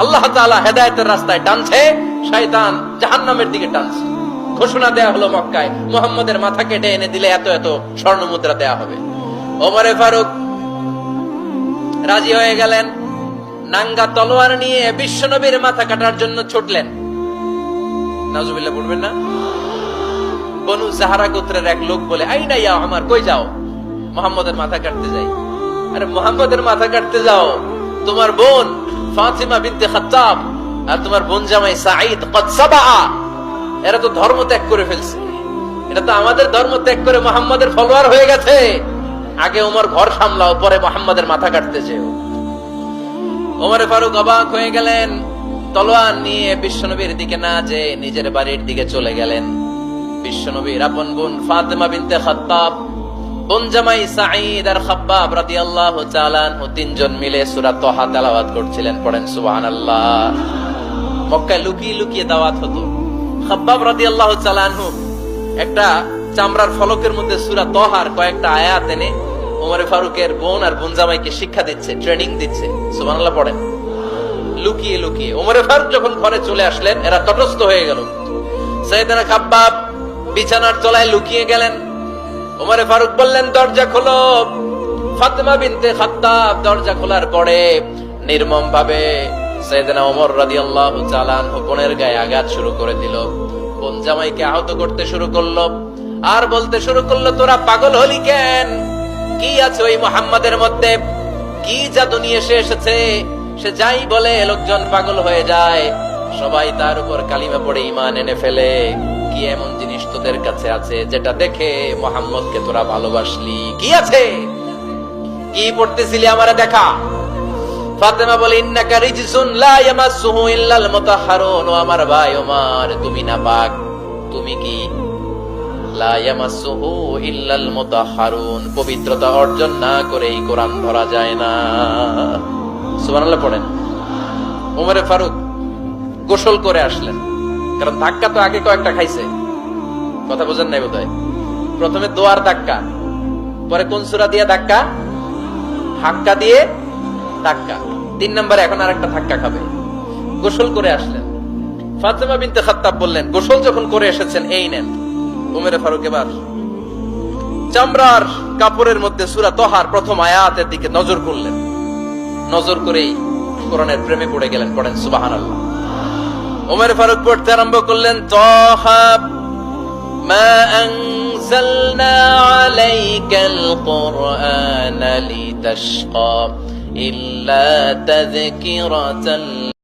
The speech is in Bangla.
আল্লাহ তাআলা হেদায়েতের রাস্তায় টানছে, শয়তান জাহান্নামের দিকে টানছে। ঘোষণা দেয়া হলো মক্কায়, মুহাম্মদের মাথা কেটে এনে দিলে এত এত স্বর্ণ মুদ্রা দেয়া হবে। ওমরে ফারুক রাজি হয়ে গেলেন। নাঙ্গা তলোয়ার নিয়ে বিশ্বনবীর মাথা কাটার জন্য ছুটলেন। নাউজুবিল্লাহ পড়বেন না? বনু জাহরা গোত্রের এক লোক বলে, আইনা ইয়া আমার, কই যাও? মুহাম্মদের মাথা কাটতে যাই। আরে মুহাম্মদের মাথা কাটতে যাও? তোমার বোন ফাতিমা বিনতে খাত্তাব আর তোমার বোন জামাই সাঈদ কদ সাবা, এরা তো ধর্ম ত্যাগ করে ফেলছে। এটা তো আমাদের ধর্ম ত্যাগ করে মুহাম্মদের ফলোয়ার হয়ে গেছে। আগে ওমর ঘর সামলাও, পরে মুহাম্মদের মাথা কাটতে যেও। ওমরে ফারুক অবাক হয়ে গেলেন। তলোয়ার নিয়ে বিশ্বনবীর দিকে না যে নিজের বাড়ির দিকে চলে গেলেন। বিশ্বনবীর আপন বোন ফাতিমা বিনতে খাত্তাব, বোন জামাই সাঈদ আর খাব্বাব রাদিয়াল্লাহু তাআলা আনহু তিনজন মিলে সূরা তাহা তেলাওয়াত করছিলেন। পড়েন সুবহানাল্লাহ। মক্কায় লুকিয়ে লুকিয়ে দাওয়াত হতো। খাব্বাব রাদিয়াল্লাহু তাআলা আনহু একটা চামড়ার ফলকের মধ্যে সূরা তাহার কয়েকটা আয়াত এনে ওমরে ফারুকের বোন আর বোন জামাইকে শিক্ষা দিচ্ছে, ট্রেনিং দিচ্ছে। সুবহানাল্লাহ পড়েন। লুকিয়ে লুকিয়ে ওমরে ফারুক যখন ঘরে চলে আসলেন, এরা তটস্থ হয়ে গেল। সাইয়েদনা খাব্বাব বিছানার তলায় লুকিয়ে গেলেন। ওমরে ফারুক বললেন, দরজা খোলো। ফাতিমা বিনতে খাত্তাব দরজা খোলার পরে নির্মম ভাবে সাইয়েদনা ওমর রাদিয়াল্লাহু তাআলা আনহু বোনের গায়ে আঘাত শুরু করে দিল। বোন জামাইকে আহত করতে শুরু করলো আর বলতে শুরু করলো, তোরা পাগল হলি কেন? কি আছে ওই মুহাম্মাদের মধ্যে? কি জাদু নিয়ে এসেছে? সে যাই বলে লোকজন পাগল হয়ে যায়, সবাই তার উপর কালিমা পড়ে ঈমান এনে ফেলে। কি এমন জিনিস তোদের কাছে আছে যেটা দেখে মুহাম্মদকে তোরা ভালোবাসলি? কি আছে? কি পড়তেছিলি আমারে দেখা। ফাতেমা বলে, ইন্নাকা রিজসুন লা ইয়ামাসসুহু ইল্লাল মুতাহহারুন। ও আমার ভাই ওমর, তুমি নাপাক। তুমি কি? লা ইয়ামাসসুহু ইল্লাল মুতাহহারুন, পবিত্রতা অর্জন না করে এই কোরআন ধরা যায় না। সুবহানাল্লাহ পড়েন। ওমরে ফারুক গোসল করে আসলেন, কারণ ধাক্কা তো আগে কয়েকটা খাইছে। কথা বুঝেন নাই বোধহয়? প্রথমে দোয়ার ধাক্কা, পরে কোন সূরা দিয়ে ধাক্কা? হাক্কা দিয়ে ধাক্কা। 3 নম্বরে এখন আরেকটা ধাক্কা খাবে। গোসল করে আসলেন। ফাতিমা বিনতে খাত্তাব বললেন, গোসল যখন করে এসেছেন, এই নেন। ওমরে ফারুক এবার চামড়ার কাপড়ের মধ্যে সূরা তাহার প্রথম আয়াতের দিকে নজর করলেন। নজর করেই কোরআনের প্রেমে পড়ে গেলেন। পড়েন সুবহানাল্লাহ। ওমরে ফারুক পড়তে আরম্ভ করলেন, তাহা মা আনজালনা আলাইকাল কুরআনা লিতাশকা ইল্লা তাযকিরাতান